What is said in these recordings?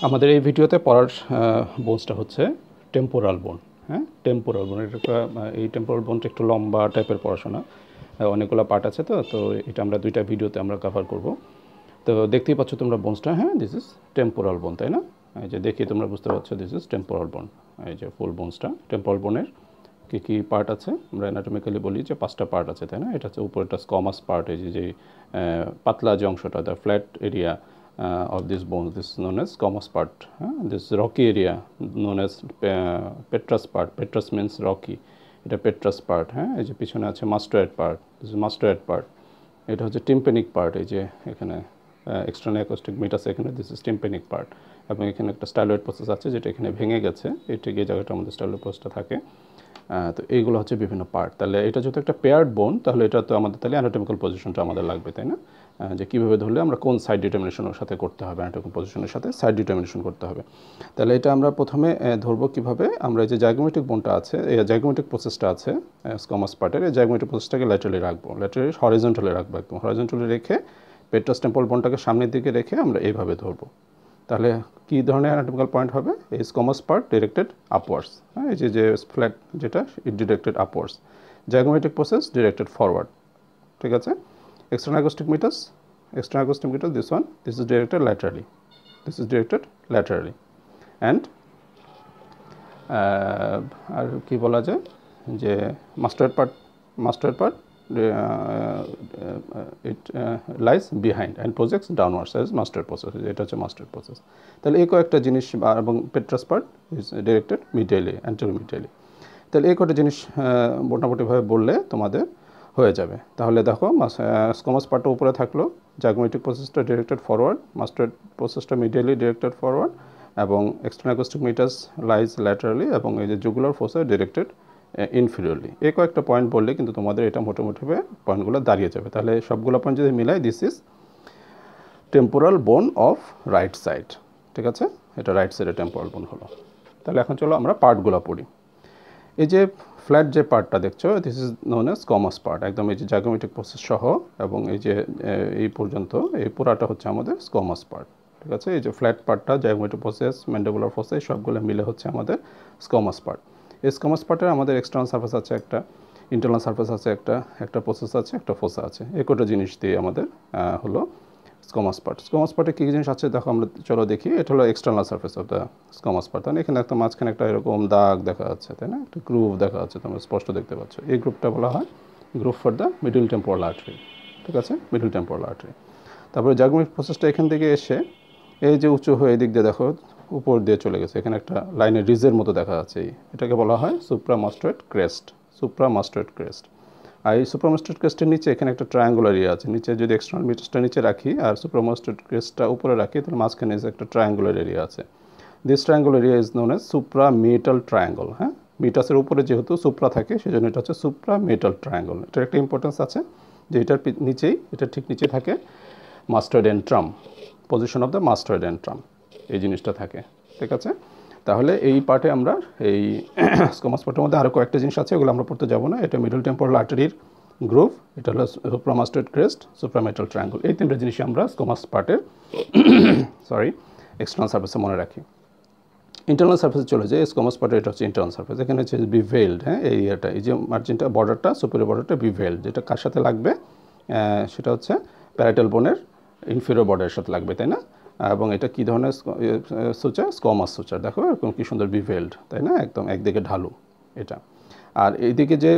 আমাদের এই ভিডিওতে পড়ার বোনসটা হচ্ছে টেম্পোরাল বোন। হ্যাঁ, টেম্পোরাল বোন এটা একটা এই টেম্পোরাল বোনটা একটু লম্বা টাইপের পড়াশোনা, অনেকগুলো পার্ট আছে। তো এটা আমরা দুইটা ভিডিওতে আমরা কভার করব। তো দেখতেই পাচ্ছ তোমরা বোনসটা, হ্যাঁ দিস ইজ টেম্পোরাল বোন, তাই না? এই যে দেখি তোমরা বুঝতে পারছো দিস ইজ টেম্পোরাল বোন। এই যে ফুল বোনসটা টেম্পোরাল বোনের কী কী পার্ট আছে আমরা অ্যানাটমিক্যালি বলি যে 5টা পার্ট আছে, তাই না? এটা হচ্ছে উপরেরটা স্কমাস পার্ট, এই যে পাতলা যে অংশটা, the flat area of this bone, this is known as squamous part. This rocky area known as petrous part. Petrous means rocky. এটা petrous part. হ্যাঁ, এই যে পিছনে আছে mastoid part. This is mastoid part. এটা হচ্ছে tympanic part. এই যে এখানে external acoustic meatus, এখানে this is tympanic part. এবং এখানে একটা styloid process আছে যেটা এখানে ভেঙে গেছে, এটা গিয়ে জায়গাটার মধ্যে styloid processটা থাকে। তো এইগুলো হচ্ছে বিভিন্ন পার্ট। তাহলে এটা যেহেতু একটা পেয়ার্ড বোন, তাহলে এটা তো আমাদের তাহলে অ্যানাটমিক্যাল পজিশনটা আমাদের লাগবে, তাই না? যে কীভাবে ধরলে আমরা কোন সাইড ডিটারমিনেশনের সাথে করতে হবে, অ্যানাটমিক্যাল পজিশনের সাথে সাইড ডিটারমিনেশন করতে হবে। তাহলে এটা আমরা প্রথমে ধরবো কীভাবে, আমরা এই যে জাইগোমেটিক বোনটা আছে, এই জাইগোমেটিক প্রসেসটা আছে স্কমাস পার্টের, এই জাইগোমেটিক প্রসেসটাকে ল্যাটারালি রাখবো, ল্যাটারালি হরিজন্টালি রাখবো, একদম হরিজন্টালি রেখে পেট্রাস টেম্পল বোনটাকে সামনের দিকে রেখে আমরা এইভাবে ধরবো। তাহলে কী ধরনের অ্যানাটমিক্যাল পয়েন্ট হবে? এই স্কমাস পার্ট ডিরেক্টেড আপওয়ার্ডস, হ্যাঁ, এই যে ফ্ল্যাট যেটা it directed upwards, zygomatic process directed forward, ঠিক আছে? External acoustic meter, this one, this is directed laterally, and আর কি বলা যায় যে mastoid part it lies behind and projects downwards as mastoid process, এটা হচ্ছে mastoid process। তাহলে এই কয়েকটা জিনিস, এবং petrous part is directed medially, anteromedially। তাহলে এই কয়েকটা জিনিস মোটামুটিভাবে বললে তোমাদের হয়ে যাবে। তাহলে দেখো স্কমাস পার্টটা উপরে থাকলো, জাইগোমেটিক প্রসেসটা ডিরেক্টেড ফরওয়ার্ড, মাস্টার্ড প্রসেসটা মিডিয়ালি ডিরেক্টেড ফরওয়ার্ড, এবং এক্সটার্নাল অ্যাকোস্টিক মিটাস লাইজ ল্যাটারালি, এবং এই যে জুগুলার ফোসা ডিরেক্টেড ইনফিরিয়রলি। এই কয়েকটা পয়েন্ট বললে কিন্তু তোমাদের এটা মোটামুটিভাবে পয়েন্টগুলো দাঁড়িয়ে যাবে। তাহলে সবগুলো পয়েন্ট যদি মিলাই, দিস ইজ টেম্পোরাল বোন অফ রাইট সাইড, ঠিক আছে? এটা রাইট সাইডে টেম্পোরাল বোন হলো। তাহলে এখন চলো আমরা পার্টগুলো পড়ি। এই যে ফ্ল্যাট যে পার্টটা দেখছো, this is known age squamous part, একদম এই যে জাইগোমেটিক প্রসেস সহ, এবং এই যে এই পর্যন্ত এই পুরাটা হচ্ছে আমাদের স্কমাস পার্ট, ঠিক আছে? এই যে ফ্ল্যাট পার্টটা, জাইগোমেটিক প্রসেস, ম্যান্ডিবুলার প্রসেস, সবগুলো মিলে হচ্ছে আমাদের স্কমাস পার্ট। এই স্কমাস পার্টের আমাদের এক্সটার্নাল সারফেস আছে একটা, ইন্টারনাল সারফেস আছে একটা প্রসেস আছে, একটা ফোসা আছে। এই কটা জিনিস দিয়ে আমাদের হলো স্কমাস পার্ট। স্কমাস পার্টে কী জিনিস আছে দেখো, আমরা চলো দেখি। এটা হলো external surface of the squamous part, তাই না? এখানে একটা মাঝখানে একটা এরকম দাগ দেখা যাচ্ছে, তাই না? একটা গ্রুভ দেখা যাচ্ছে, তোমরা স্পষ্ট দেখতে পাচ্ছ। এই গ্রুপটা বলা হয় group for the middle temporal artery, ঠিক আছে? Middle temporal artery. তারপরে জাইগোমেটিক প্রসেসটা এখান থেকে এসে এই যে উঁচু হয়ে এদিক দিয়ে দেখো উপর দিয়ে চলে গেছে, এখানে একটা লাইনের রিজের মতো দেখা যাচ্ছে, এটাকে বলা হয় সুপ্রামাস্টয়েড ক্রেস্ট। আর এই সুপ্রামাস্টয়েড ক্রেস্টের নিচে এখানে একটা ট্রায়াঙ্গুলার এরিয়া আছে। নিচে যদি এক্সটার্নাল মিটাসটা নিচে রাখি আর সুপ্রামাস্টয়েড ক্রেস্টটা উপরে রাখি, তাহলে মাঝখানে একটা ট্রায়াঙ্গুলার এরিয়া আছে। This triangular area is known as suprameatal triangle. হ্যাঁ, মিটাসের উপরে যেহেতু সুপ্রা থাকে, সেজন্য এটা হচ্ছে সুপ্রামেটাল ট্রায়াঙ্গল। এটার একটা ইম্পর্টেন্স আছে যে এটার নিচেই, এটা ঠিক নিচে থাকে mastoid antrum, position of the mastoid antrum, এই জিনিসটা থাকে, ঠিক আছে? তাহলে এই পার্টে আমরা এই স্কমাস পার্টের মধ্যে আরও কয়েকটা জিনিস আছে, ওগুলো আমরা পড়তে যাব না। এটা মিডল টেম্পোরাল আর্টারির গ্রুভ, এটা হলো সুপ্রামাস্টয়েড ক্রেস্ট, সুপ্রামেটাল ট্রায়াঙ্গল। এই তিনটা জিনিসই আমরা স্কমাস পার্টের এক্সটার্নাল সারফেসে মনে রাখি। ইন্টারনাল সারফেসে চলে যায় স্কমাস পার্টের, এটা হচ্ছে ইন্টারনাল সারফেস। এখানে হচ্ছে বিভেলড, হ্যাঁ, এই এরিয়াটা, এই যে মার্জিনটা, বর্ডারটা, সুপিরিয়র বর্ডারটা বিভেলড। যেটা কার সাথে লাগবে? সেটা হচ্ছে প্যারাটাল বোনের ইনফিরিয়র বর্ডারের সাথে লাগবে, তাই না? এবং এটা কী ধরনের সুচার? Squamous suture. দেখো এরকম কী সুন্দর বিভেলড, তাই না? একদম একদিকে ঢালু এটা। আর এইদিকে যে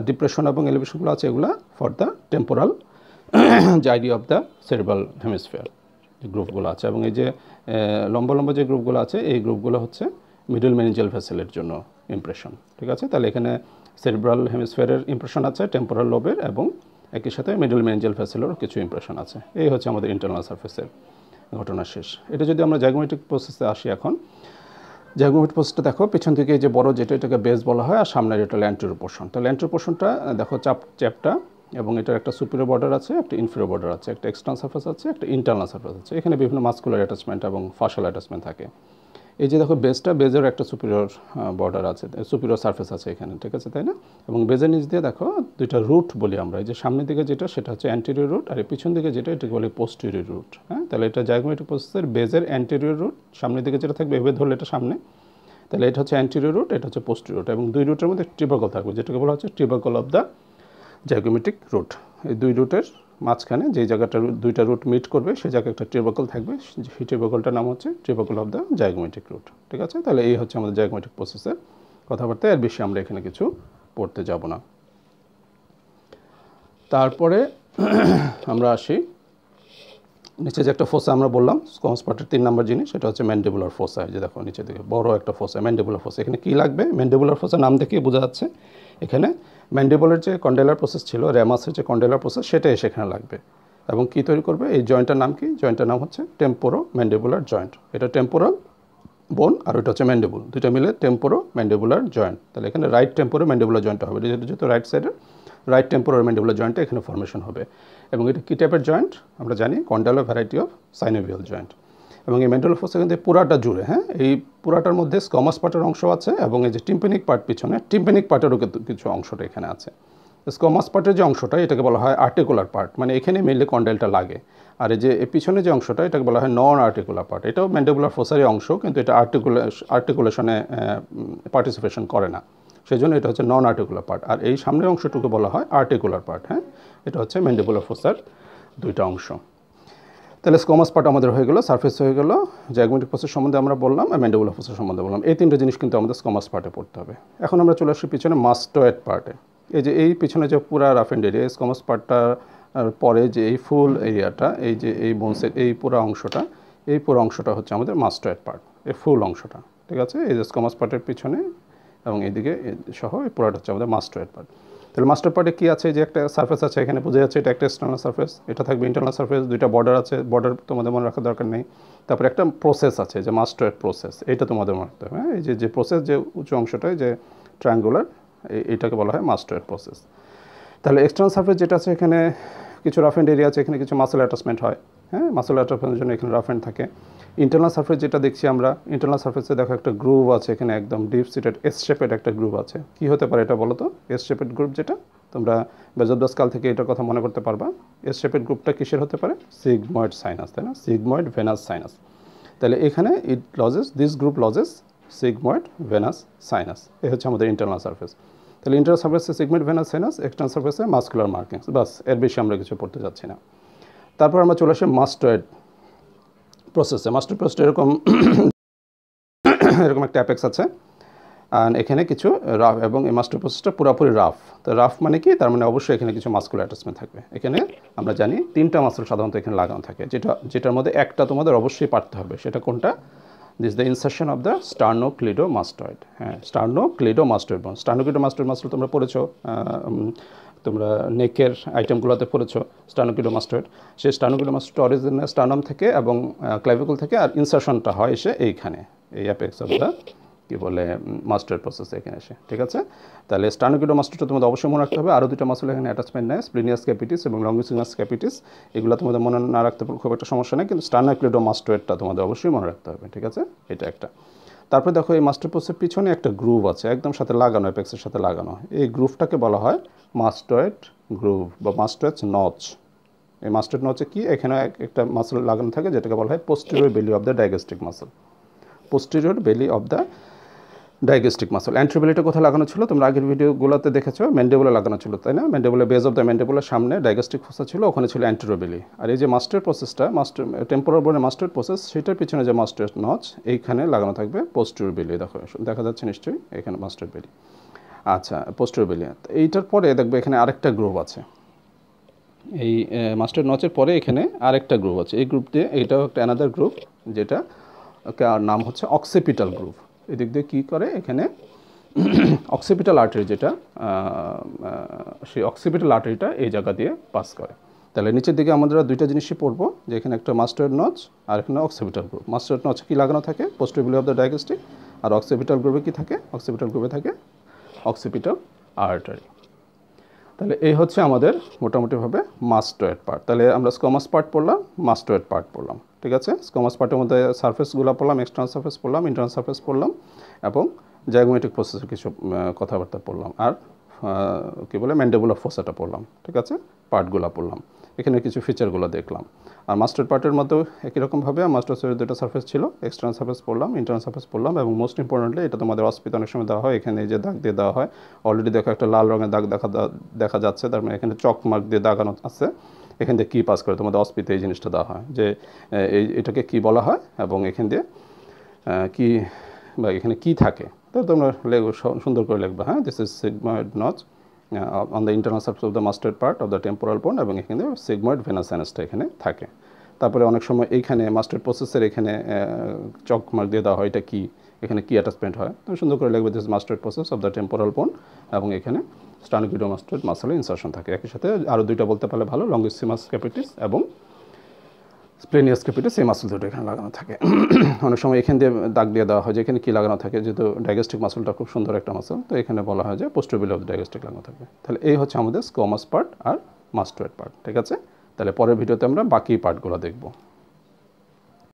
ডিপ্রেশন এবং এলিভেশনগুলো আছে, এগুলো for the temporal gyri of the cerebral hemisphere যে গ্রুপগুলো আছে। এবং এই যে লম্বা লম্বা যে গ্রুপগুলো আছে, এই গ্রুপগুলো হচ্ছে মিডল মেনিঞ্জিয়াল ভেসেলের জন্য ইমপ্রেশন, ঠিক আছে? তাহলে এখানে সেরিব্রাল হেমিস্ফিয়ারের ইমপ্রেশন আছে, টেম্পোরাল লোবের, এবং একই সাথে মিডল মেনিঞ্জিয়াল ভেসেলেরও কিছু ইমপ্রেশন আছে। এই হচ্ছে আমাদের ইন্টারনাল সারফেসের ঘটনা শেষ। এটা যদি আমরা জাইগোমেটিক প্রসেসে আসি, এখন জাইগোমেটিক প্রসেসটা দেখো, পিছন থেকে যে বড় যেটা, এটাকে বেস বলা হয়, আর সামনের এটা ল্যান্টেরিয়র পোর্শন। তো ল্যান্টেরিয়র পোর্শনটা দেখো চ্যাপটা, এবং এটার একটা সুপিরিয়র বর্ডার আছে, একটা ইনফিরিয়র বর্ডার আছে, একটা এক্সটার্নাল সারফেস আছে, একটা ইন্টারনাল সারফেস আছে। এখানে বিভিন্ন মাসকুলার অ্যাটাচমেন্ট এবং ফাশাল অ্যাটাচমেন্ট থাকে। এই যে দেখো বেজটা, বেজের একটা সুপিরিয়র বর্ডার আছে, সুপিরিয়র সারফেস আছে এখানে, ঠিক আছে তাই না? এবং বেজের নিচ দিয়ে দেখো দুইটা রুট বলি আমরা, এই যে সামনের দিকে যেটা সেটা হচ্ছে অ্যান্টেরিয়র রুট, আর এই পিছন দিকে যেটা এটাকে বলে পোস্টেরিয়র রুট। হ্যাঁ, তাহলে এটা জাইগোমেট্রিক প্রসেসের বেজের অ্যান্টেরিয়র রুট, সামনের দিকে যেটা থাকবে এভাবে ধরলে এটা সামনে, তাহলে এটা হচ্ছে অ্যান্টেরিয়র রুট, এটা হচ্ছে পোস্টেরিয়র রুট, এবং দুই রুটের মধ্যে ট্রিবাকল থাকবে যেটাকে বলা হচ্ছে ট্রিবাকল অফ দ্য জাইগোমেট্রিক রুট। এই দুই রুটের মাঝখানে যে জায়গাটা দুইটা রুট মিট করবে সেই জায়গায় একটা ট্রিবাকল থাকবে, সেই ট্রিবাকলটার নাম হচ্ছে ট্রিবাকল অফ দ্য জাইগোমেট্রিক রুট, ঠিক আছে? তাহলে এই হচ্ছে আমাদের জাইগোমেট্রিক প্রসেসের কথাবার্তা, এর বেশি আমরা এখানে কিছু পড়তে যাব না। তারপরে আমরা আসি নিচে যে একটা ফোসা আমরা বললাম স্কোয়ামাস পার্টের 3 নম্বর জিনিস, সেটা হচ্ছে ম্যান্ডিবুলার ফোসা। যে দেখো নিচে দিকে বড় একটা ফোসা, ম্যান্ডিবুলার ফোসা। এখানে কি লাগবে? ম্যান্ডিবুলার ফোসা নাম দেখেই বোঝা যাচ্ছে এখানে ম্যান্ডিবলের যে কন্ডেলার প্রসেস ছিল, র্যামাসের যে কন্ডেলার প্রসেস, সেটাই সেখানে লাগবে। এবং কি তৈরি করবে? এই জয়েন্টের নাম কি? জয়েন্টের নাম হচ্ছে টেম্পোরো ম্যান্ডিবুলার জয়েন্ট। এটা টেম্পোরাল বোন আর ওইটা হচ্ছে ম্যান্ডিবুল, দুইটা মিলে টেম্পোরো ম্যান্ডিবুলার জয়েন্ট। তাহলে এখানে রাইট টেম্পোরো ম্যান্ডিবুলার জয়েন্ট হবে, যেহেতু রাইট সাইডের রাইট টেম্পোরো ম্যান্ডিবুলার জয়েন্টে এখানে ফর্মেশন হবে। এবং এটা কী টাইপের জয়েন্ট আমরা জানি? কন্ডাইলার ভ্যারাইটি অফ সাইনোভিয়াল জয়েন্ট। এবং এই ম্যান্ডিবুলার ফোসা কিন্তু পুরাটা জুড়ে, হ্যাঁ, এই পুরাটার মধ্যে স্কোয়ামাস পার্টের অংশ আছে, এবং এই যে টিম্পেনিক পার্ট পিছনে, টিম্পেনিক পার্টেরও কিছু অংশটা এখানে আছে। স্কোয়ামাস পার্টের যে অংশটা এটাকে বলা হয় আর্টিকুলার পার্ট, মানে এখানে মেনলি কন্ডাইলটা লাগে। আর এই যে পিছনে যে অংশটা এটাকে বলা হয় নন আর্টিকুলার পার্ট। এটাও ম্যান্ডিবুলার ফোসারই অংশ, কিন্তু এটা আর্টিকুলেশনে পার্টিসিপেশন করে না, সেই জন্য এটা হচ্ছে নন আর্টিকুলার পার্ট। আর এই সামনের অংশটুকু বলা হয় আর্টিকুলার পার্ট। হ্যাঁ, এটা হচ্ছে ম্যান্ডিবুলার ফোসার দুইটা অংশ। তাহলে স্কোয়ামাস পার্ট আমাদের হয়ে গেল, সারফেস হয়ে গেল, জাইগোমেট্রিক প্রসেস সম্বন্ধে আমরা বললাম, আর ম্যান্ডিবুলার ফোসা সম্বন্ধে বললাম। এই তিনটে জিনিস কিন্তু আমাদের স্কোয়ামাস পার্টে পড়তে হবে। এখন আমরা চলে আসি পিছনে মাস্টয়েড পার্টে। এই যে এই পিছনে যে পুরা রাফ এন্ড এরিয়া, স্কোয়ামাস পার্টটা পরে যে এই ফুল এরিয়াটা, এই যে এই বোনসের এই পুরো অংশটা, এই পুরো অংশটা হচ্ছে আমাদের মাস্টয়েড পার্ট, এই ফুল অংশটা, ঠিক আছে? এই যে স্কোয়ামাস পার্টের পিছনে এবং এইদিকে সহ এই পুরাটা হচ্ছে আমাদের মাস্টয়েড পার্ট। তাহলে মাস্টার পার্টে কী আছে? যে একটা সারফেস আছে এখানে বোঝা যাচ্ছে, এটা একটা এক্সটার্নাল সারফেস, এটা থাকবে ইন্টারনাল সারফেস, দুইটা বর্ডার আছে, বর্ডার তোমাদের মনে রাখার দরকার নেই। তারপরে একটা প্রসেস আছে যে মাস্টয়েড প্রসেস, এটা তোমাদের মনে রাখতে হবে। হ্যাঁ, এই যে প্রসেস, যে উঁচু অংশটায় যে ট্রায়াঙ্গুলার, এইটাকে বলা হয় মাস্টয়েড প্রসেস। তাহলে এক্সটার্নাল সারফেস যেটা আছে এখানে কিছু রাফ এন্ড এরিয়া আছে, এখানে কিছু মাসেল অ্যাটাচমেন্ট হয়। হ্যাঁ, মাসেল অ্যাটাচমেন্টের জন্য এখানে রাফ এন্ড থাকে। ইন্টারনাল সারফেস যেটা দেখছি আমরা, ইন্টারনাল সারফেসে দেখো একটা গ্রুভ আছে এখানে, একদম ডিপ সিটেড এস শেপেড একটা গ্রুভ আছে। কী হতে পারে এটা বলো তো? এস শেপেড গ্রুপ, যেটা তোমরা বেজবদাস কাল থেকে এটার কথা মনে করতে পারবা। এস শেপেড গ্রুপটা কিসের হতে পারে? সিগময়েড সাইনাস, তাই না? Sigmoid venous sinus. তাহলে এখানে it lodges, this group lodges sigmoid venous sinus. এই হচ্ছে আমাদের ইন্টারনাল সারফেস। তাহলে ইন্টারনাল সারফেসে সিগময়েড ভেনাস সাইনাস, এক্সটার্নাল সারফেসে মাস্কুলার মার্কিংস, বাস, এর বেশি আমরা কিছু পড়তে যাচ্ছি না। তারপর আমরা চলে আসি মাস্টয়েড প্রসেসে। মাস্টয়েড প্রসেসটা এরকম এরকম একটা অ্যাপেক্স আছে, আর এখানে কিছু রাফ, এবং এই মাস্টার প্রসেসটা পুরোপুরি রাফ। তো রাফ মানে কি? তার মানে অবশ্যই এখানে কিছু মাস্কুলার অ্যাটাচমেন্ট থাকবে। এখানে আমরা জানি 3টা মাসল সাধারণত এখানে লাগানো থাকে, যেটার মধ্যে একটা তোমাদের অবশ্যই পারতে হবে। সেটা কোনটা? This the insertion of the sternocleidomastoid. হ্যাঁ, স্টার্নোক্লিডোমাস্টয়েড বোন। স্টার্নোক্লিডোমাস্টয়েড মাসল তোমরা পড়েছো, তোমরা নেকের আইটেমগুলোতে পড়েছো স্টার্নোক্লিডোমাস্টয়েড। সেই স্টার্নোক্লিডোমাস্টয়েড অরিজিনাল স্টার্নাম থেকে এবং ক্লাভিকল থেকে, আর ইনসারশনটা হয় এসে এইখানে, এই অ্যাপেক্স অফ দ্য কী বলে মাস্টার প্রসেস এখানে এসে, ঠিক আছে? তাহলে স্টার্নোক্লিডোমাস্টয়েডটা তোমাদের অবশ্যই মনে রাখতে হবে। আরও দুটো মাসল এখানে অ্যাটাচমেন্ট নেয়, স্প্লিনিয়াস ক্যাপিটিস এবং লঙ্গিসিনাস ক্যাপিটিস। এগুলো তোমাদের মনে না রাখতে খুব একটা সমস্যা নেই, কিন্তু স্টার্নোক্লিডোমাস্টয়েডটা তোমাদের অবশ্যই মনে রাখতে হবে, ঠিক আছে? এটা একটা। তারপরে দেখো এই মাস্টার প্রসেসের পিছনে একটা গ্রুভ আছে, একদম সাথে লাগানো, অ্যাপেক্সের সাথে লাগানো। এই গ্রুভটাকে বলা হয় মাস্টয়েড গ্রুভ বা মাস্টয়েড নচ। এই মাস্টয়েড নচে কি? এখানে একটা মাসল লাগানো থাকে, যেটাকে বলা হয় posterior belly of the digastric muscle. Posterior belly of the digastric muscle. অ্যান্ট্রোবেলিটা কোথায় লাগানো ছিল? তোমরা আগের ভিডিওগুলোতে দেখেছো, ম্যান্ডিবুলে লাগানো ছিল, তাই না? ম্যান্ডিবুলে, বেজ অফ দ্য ম্যান্ডিবুলের সামনে ডাইগ্যাস্ট্রিক ফোসা ছিল, ওখানে ছিল অ্যান্টেরোবেলি। আর এই যে মাস্টার প্রসেসটা, টেম্পোরাল বোনের মাস্টার প্রসেস, সেটার পিছনে যে মাস্টার নচ, এইখানে লাগানো থাকবে পোস্টেরিয়র বেলি। দেখো, দেখা যাচ্ছে নিশ্চয়ই এখানে মাস্টার বেলি। আচ্ছা, পোস্টেরিয়র বেলি। এইটার পরে দেখবে এখানে আরেকটা গ্রুপ আছে, এই মাস্টার নচের পরে এখানে আরেকটা গ্রুপ আছে। এই গ্রুপ দিয়ে, এইটাও একটা অ্যানাদার গ্রুপ, যেটা নাম হচ্ছে অক্সিপিটাল গ্রুপ। এদিক দিয়ে কী করে? এখানে অক্সিপিটাল আর্টারি, যেটা সেই অক্সিপিটাল আর্টারিটা এই জায়গা দিয়ে পাস করে। তাহলে নিচের দিকে আমরা দুইটা জিনিসই পড়বো, যে এখানে একটা মাস্টার্ড নচ আর এখানে অক্সিপিটাল গ্রুপ। মাস্টার্ড নচ কি লাগানো থাকে? Posterior belly of the digastric. আর অক্সিপিটাল গ্রুপে কি থাকে? অক্সিপিটাল গ্রুপে থাকে অক্সিপিটাল আর্টারি। তাহলে এই হচ্ছে আমাদের মোটামুটিভাবে মাস্টয়েড পার্ট। তাহলে আমরা স্কোয়ামাস পার্ট পড়লাম, মাস্টয়েড পার্ট পড়লাম, ঠিক আছে। স্কোমাস পার্টের মধ্যে সারফেসগুলো পড়লাম, এক্সটার্নাল সারফেস পড়লাম, ইন্টারনাল সারফেস পড়লাম এবং জাইগোমেটিক প্রসেসের কিছু কথাবার্তা পড়লাম, আর কী বলে ম্যান্ডিবুলার ফোসাটা পড়লাম, ঠিক আছে, পার্টগুলো পড়লাম, এখানে কিছু ফিচারগুলো দেখলাম। আর মাস্টার্ড পার্টের মধ্যেও একই রকমভাবে মাস্টার্ডের দুটো সারফেস ছিল, এক্সটার্নাল সারফেস পড়লাম, ইন্টারনাল সারফেস পড়লাম এবং মোস্ট ইম্পর্টেন্টলি এটা তোমাদের অস্পিতে অনেক সময় দেওয়া হয়, এখানে এই যে দাগ দিয়ে দেওয়া হয়, অলরেডি দেখো একটা লাল রঙের দাগ দেখা যাচ্ছে, তার মানে এখানে চক মার্ক দিয়ে দাগানো আছে, এখান দিয়ে কী পাস করে তোমাদের অস্পিতে এই জিনিসটা দেওয়া হয় যে এটাকে কি বলা হয় এবং এখান দিয়ে কি বা এখানে কি থাকে, তো তোমরা সুন্দর করে লিখবে। হ্যাঁ, this is sigmoid notch on the internal surface of the mustard part of the temporal বোন, এবং এখানে সিগময়েড ভেনাস সাইনাসটা এখানে থাকে। তারপরে অনেক সময় এইখানে মাস্টার্ড প্রসেসের এখানে চক মার্ক দিয়ে দেওয়া হয়, এটা কি, এখানে কি অ্যাটাচমেন্ট হয়, তুমি সুন্দর করে লিখবে this mustard process of the temporal বোন, এবং এখানে স্টার্নোক্লিডোমাস্টার্ড মাসলে ইনসারশন থাকে। একই সাথে আরও দুইটা বলতে পারলে ভালো, লঙ্গিসিমাস ক্যাপিটিস এবং স্প্লেনিয়াস ক্যাপিটাস, এই মাসল দুটো এখানে লাগানো থাকে। অনেক সময় এখান দিয়ে দাগ দিয়ে দেওয়া হয় যে এখানে কী লাগানো থাকে, যেহেতু ডাইগেস্টিক মাসলটা খুব সুন্দর একটা মাসল, তো এখানে বলা হয় যে পোস্টেরোবিলি অফ ডাইগেস্টিক লাগানো থাকে। তাহলে এই হচ্ছে আমাদের স্কোমাস পার্ট আর মাস্টার্ড পার্ট, ঠিক আছে। তাহলে পরের ভিডিওতে আমরা বাকি পার্টগুলো দেখব।